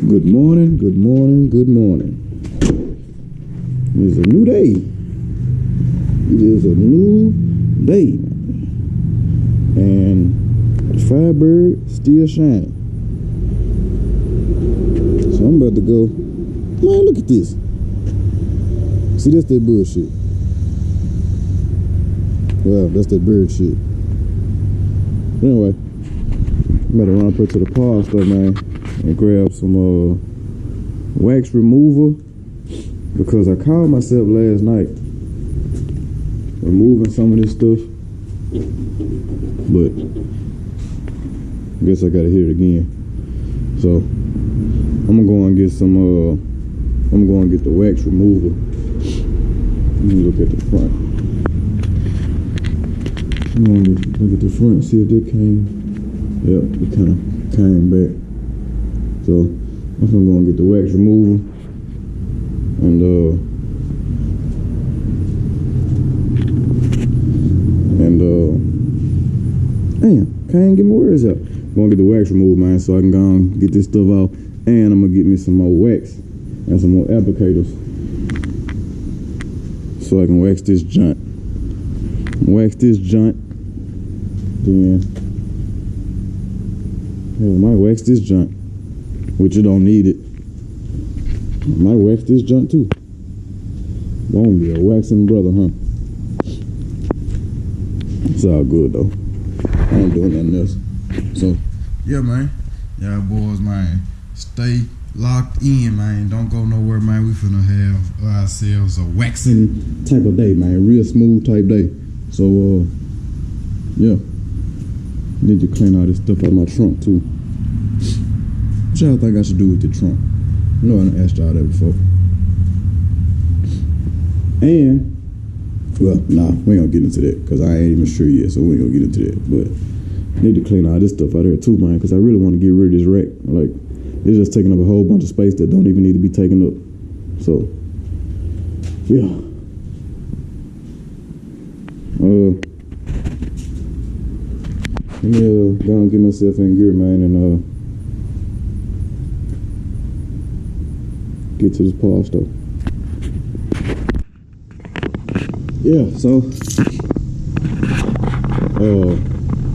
Good morning, good morning, good morning. It's a new day. It is a new day. And the Firebird still shining. So I'm about to go. Man, look at this. See, that's that bullshit. Well, that's that bird shit. Anyway, I'm about to run up here to the pawn store, man, and grab some wax remover, because I called myself last night removing some of this stuff, but I guess I gotta hit it again. So I'm gonna go and get some I'm going to get the wax remover. Let me look at the front. I'm going to look at the front, see if it came. Yep, it kind of came back. So I'm going to get the wax remover and damn, can't get my words out. I'm going to get the wax remover, man, so I can go and get this stuff out, and I'm going to get me some more wax and some more applicators so I can wax this joint. Wax this joint, then I might wax this joint, which you don't need it. I might wax this joint too. Won't be a waxing brother, huh? It's all good though. I ain't doing nothing else. So yeah, man, y'all boys, man, stay locked in, man. Don't go nowhere, man. We finna have ourselves a waxing type of day, man. Real smooth type day. So yeah, need to clean all this stuff out of my trunk too. What y'all think I should do with the trunk? I know I done asked y'all that before. And well, nah, we ain't gonna get into that because I ain't even sure yet, so we ain't gonna get into that. But I need to clean all this stuff out here too, man, because I really want to get rid of this rack. Like, it's just taking up a whole bunch of space that don't even need to be taken up. So, yeah. Let me go and get myself in gear, man, and get to this pawn store. Yeah, so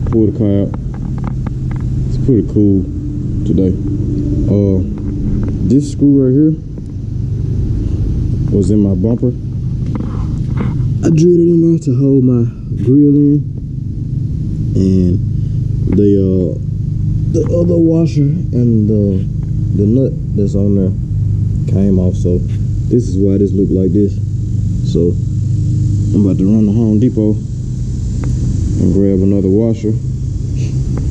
pull the car out. It's pretty cool today. This screw right here was in my bumper. I drilled it in there to hold my grill in, and the other washer and the nut that's on there came off. So this is why this looked like this. So I'm about to run to Home Depot and grab another washer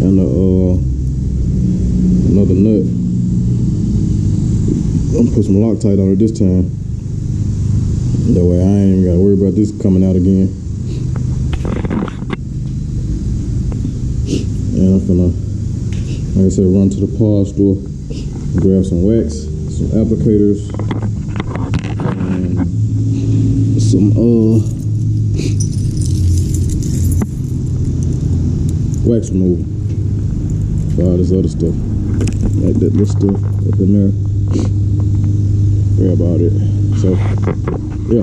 and another nut. I'm gonna put some Loctite on it this time. That way I ain't even gotta worry about this coming out again. And I'm gonna, like I said, run to the pawn store, grab some wax, some applicators, and some wax removal for all this other stuff, like that little stuff up in there. Grab all it. So yeah,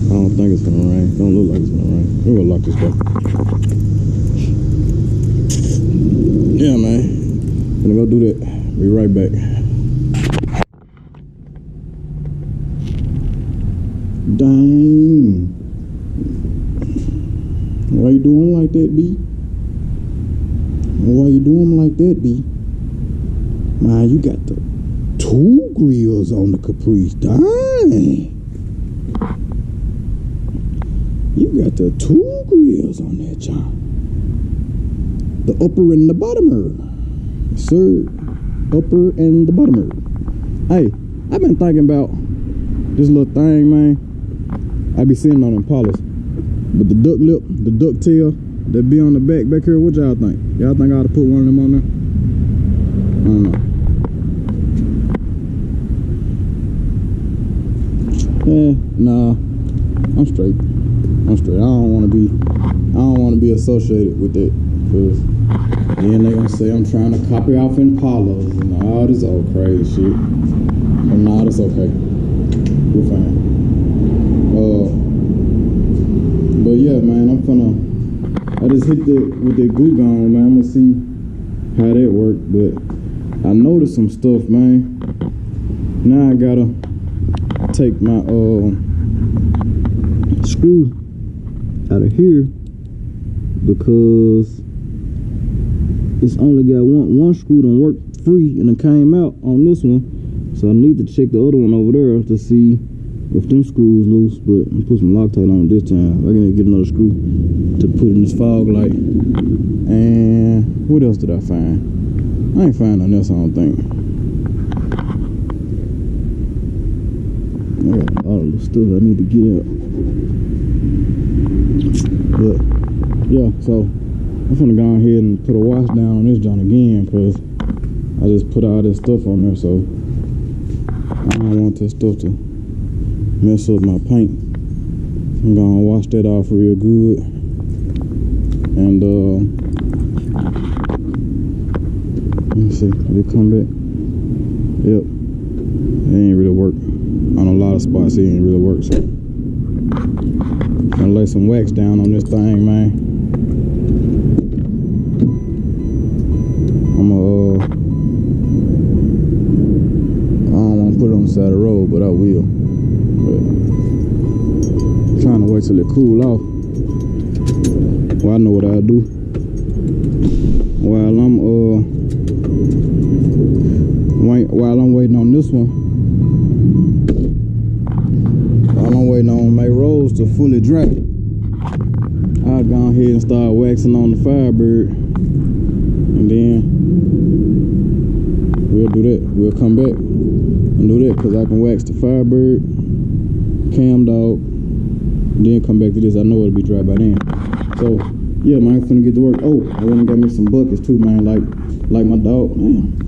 I don't think it's gonna rain. Don't look like it's gonna rain. We're gonna lock this door. Yeah, man, gonna go do that. Be right back. Dang. Why you doing like that, B? Why you doing like that, B? Man, you got the 2 grills on the Caprice. Dang. You got the 2 grills on that, John. The upper and the bottomer. Sir, upper and the bottomer. Hey, I've been thinking about this little thing, man. I be sitting on them Impalas, but the duck lip, the duck tail that be on the back here, what y'all think? Y'all think I ought to put one of them on there? I don't know. Nah, I'm straight. I don't want to be associated with that. Cause then they gonna say I'm trying to copy off Impalas and all this old crazy shit. But nah, that's okay. We're fine. But yeah, man, I just hit with that glue gun, man. I'm gonna see how that work. But I noticed some stuff, man. Now I gotta take my screw out of here because it's only got one screw don't work free and it came out on this one, so I need to check the other one over there to see if them screws loose. But I'm put some Loctite on it this time. I gotta get another screw to put in this fog light. And what else did I find? I ain't find nothing else, I don't think. I got all the stuff I need to get out. But yeah, so I'm finna go ahead and put a wash down on this joint again, cause I just put all this stuff on there, so I don't want this stuff to mess up my paint. I'm gonna wash that off real good. And let me see, did it come back? Yep, it ain't really work. On a lot of spots, it ain't really work. So I'm gonna lay some wax down on this thing, man. I don't want to put it on the side of the road, but I will. But I'm trying to wait till it cool off. Well, I know what I'll do. While I'm waiting on this one, while I'm waiting on MayRose to fully dry, I'll go ahead and start waxing on the Firebird, and then we'll do that. We'll come back and do that, because I can wax the Firebird, Cam Dog, then come back to this. I know it'll be dry by then. So yeah, man, I'm finna get to work. Oh, I went and got me some buckets too, man. Like my dog,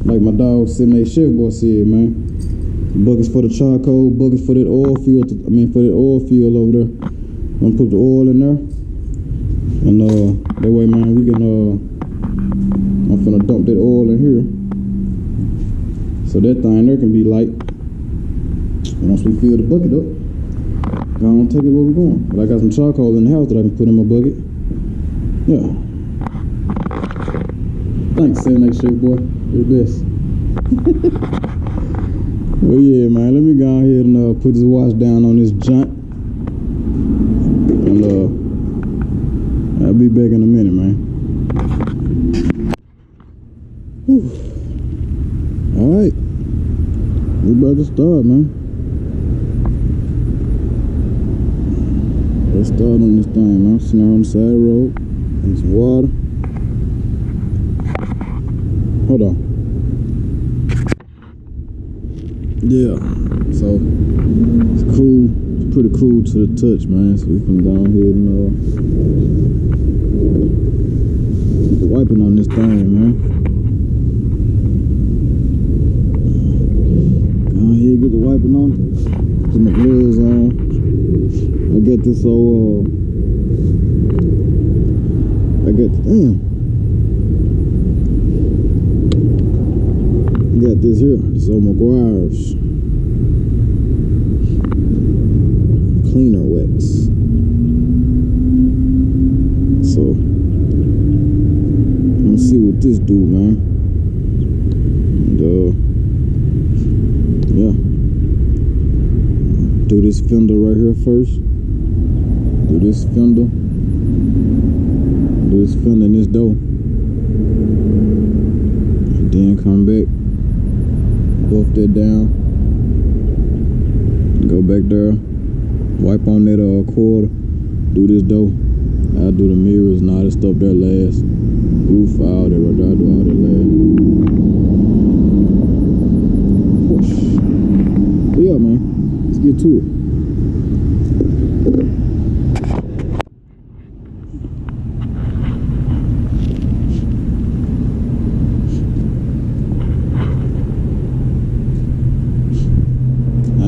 like my dog 78 Chef boy said, man. Buckets for the charcoal, buckets for that oil field. For that oil field over there. I'm gonna put the oil in there, and that way, man, we can I'm finna dump that oil in here, so that thing there can be light. Once we fill the bucket up, go on, take it where we're going. But I got some charcoal in the house that I can put in my bucket. Yeah. Thanks, 78 Chef boy. You're the best. Well, yeah, man, let me go ahead and put this wash down on this junk. And I'll be back in a minute, man. Whew. All right. We about to start, man. Let's start on this thing, man. Sitting on the side of the road. And some water. Hold on. Yeah, so it's cool. It's pretty cool to the touch, man. So we can go ahead and get the wiping on this thing, man. Go ahead and get the wiping on. Put my gloves on. I got this old got this here, this old McGuire's cleaner wax. So let's see what this do, man. And yeah, do this fender right here first. Do this fender. Do this fender in this door. And then come back. Buff that down, go back there, wipe on that quarter, do this door. I'll do the mirrors and all this stuff there last. Roof, all that right there, I'll do all that last. Whoosh. But yeah, man, let's get to it.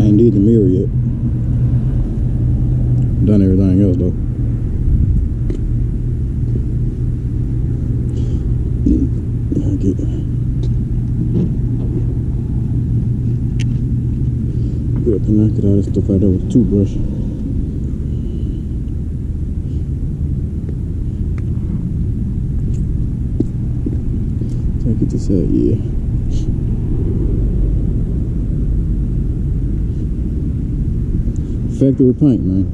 Need the mirror yet. Done everything else though. And I get all this stuff out there with a toothbrush. Take it this out, yeah. Factory paint, man.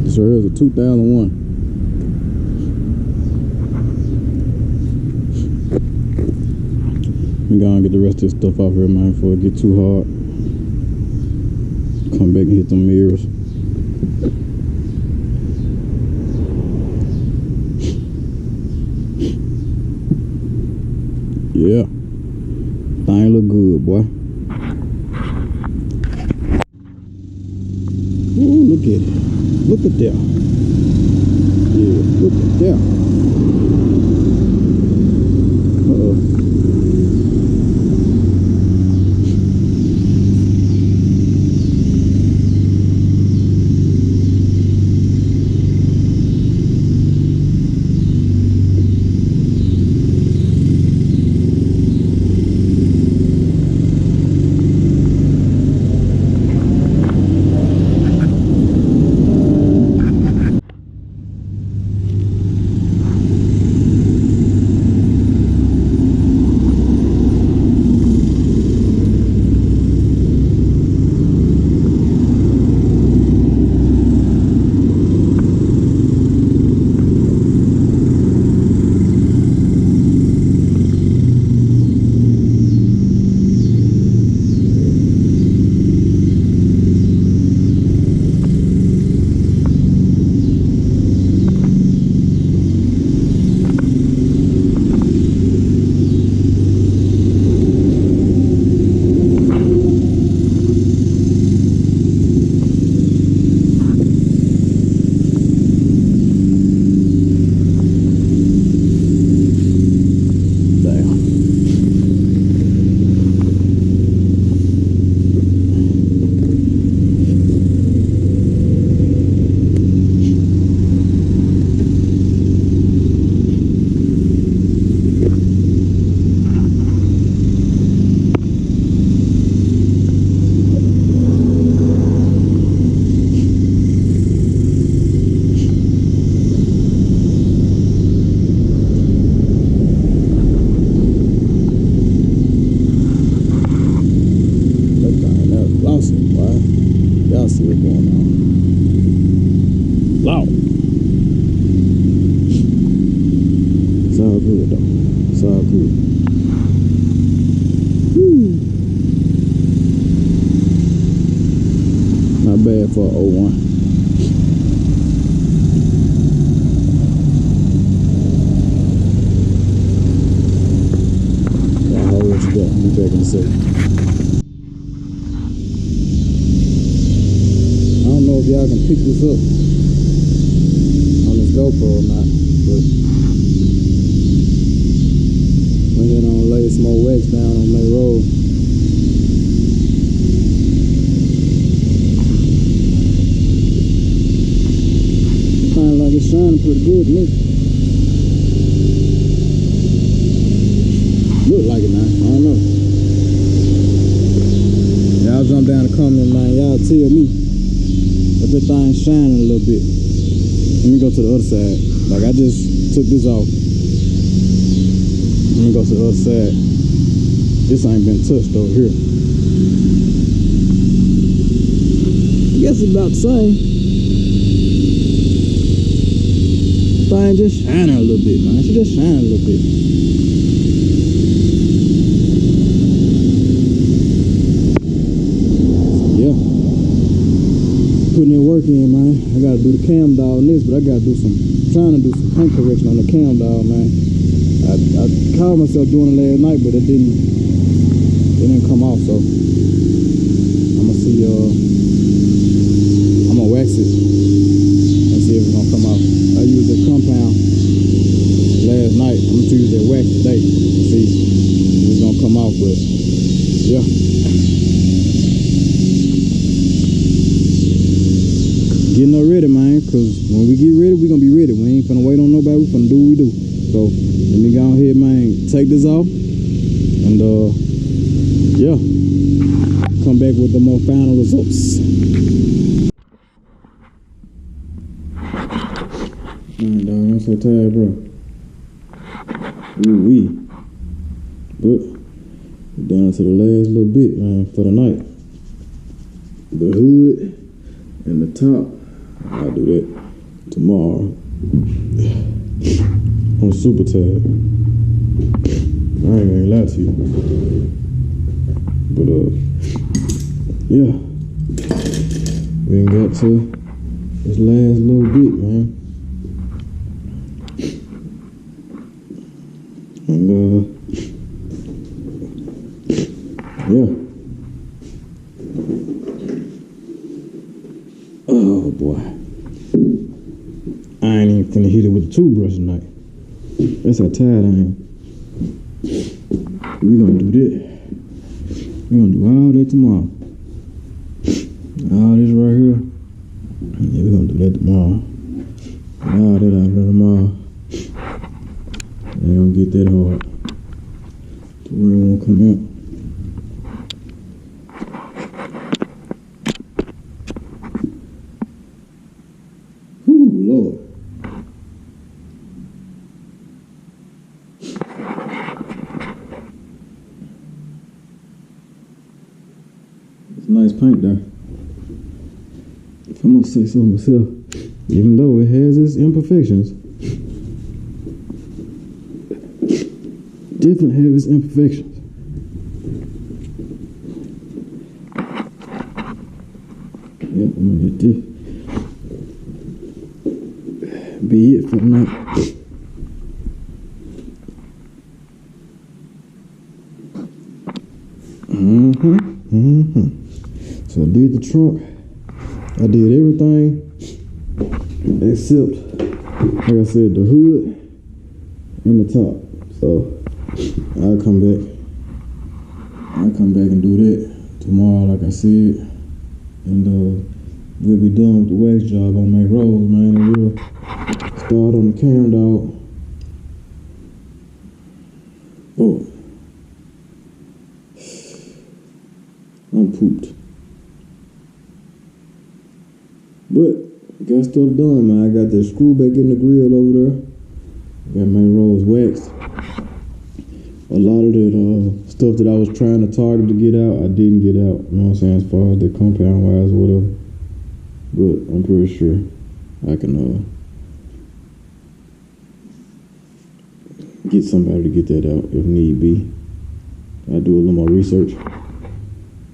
So here's a 2001. I'm gonna get the rest of this stuff off here, man, before it get too hard. Come back and hit them mirrors. Yeah. Thing look good, boy. Ooh, look at it. Look at that. Yeah, look at that. Uh-oh. Y'all see what's going on. Loud. It's all good though. It's all good. Woo. Not bad for 01. I'll hold what you got. I'll be back in a second. I don't know if y'all can pick this up on this GoPro or not, but went ahead and lay some more wax down on MayRose. Kind of like it's shining pretty good to me. Look like it now. I don't know. Y'all jump down the comment, man. Y'all tell me. But that thing shining a little bit. Let me go to the other side. Like I just took this off. Let me go to the other side. This ain't been touched over here. I guess it's about the same. Thing just shining a little bit, man. She just shining a little bit. Yeah. Putting in work in, man. I gotta do the cam dial on this, but I gotta do some, trying to do some paint correction on the cam dial, man. I called myself doing it last night, but it didn't come off, so I'm gonna see, I'm gonna wax it and see if it's gonna come off. I used the compound last night. I'm gonna use that wax today and see if it's gonna come off, but yeah. Getting her ready, man, because when we get ready, we're going to be ready. We ain't finna wait on nobody. We finna do what we do. So, let me go ahead, man, take this off. And, yeah. come back with the more final results. Man, dog, I'm so tired, bro. Ooh-wee. But down to the last little bit, man, for the night. The hood and the top, I'll do that tomorrow. I'm super tired. I ain't gonna lie to you. But yeah. We ain't got to this last little bit, man. And yeah. Oh boy. I ain't even finna hit it with a toothbrush tonight. That's how tired I am. We gonna do that. We gonna do all that tomorrow. All this right here. Yeah, we gonna do that tomorrow. All that out there tomorrow. Ain't gonna get that hard. The word won't come out. Whew, Lord. It's nice paint there. If I'm gonna say so myself, even though it has its imperfections, definitely have its imperfections. Yep, I'm gonna let this be it for tonight. So I did the trunk. I did everything except, like I said, the hood and the top. So I'll come back and do that tomorrow, like I said, and we'll be done with the wax job on MayRose, man, and we'll start on the cam, dog. Oh, I'm pooped, but got stuff done, man. I got that screw back in the grill over there. Got MayRose waxed. A lot of that stuff that I was trying to target to get out, I didn't get out. You know what I'm saying? As far as the compound wise or whatever. But I'm pretty sure I can get somebody to get that out if need be. I'll do a little more research.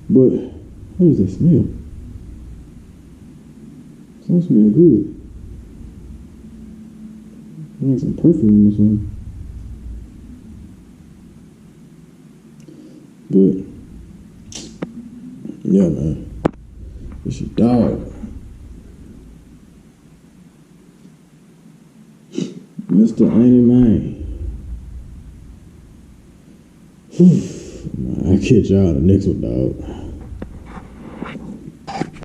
But what is that smell? It don't smell good. Like some perfume or something. But yeah, man, it's your dog, Mr. Ain't It Man. I'll catch y'all in the next one, dog.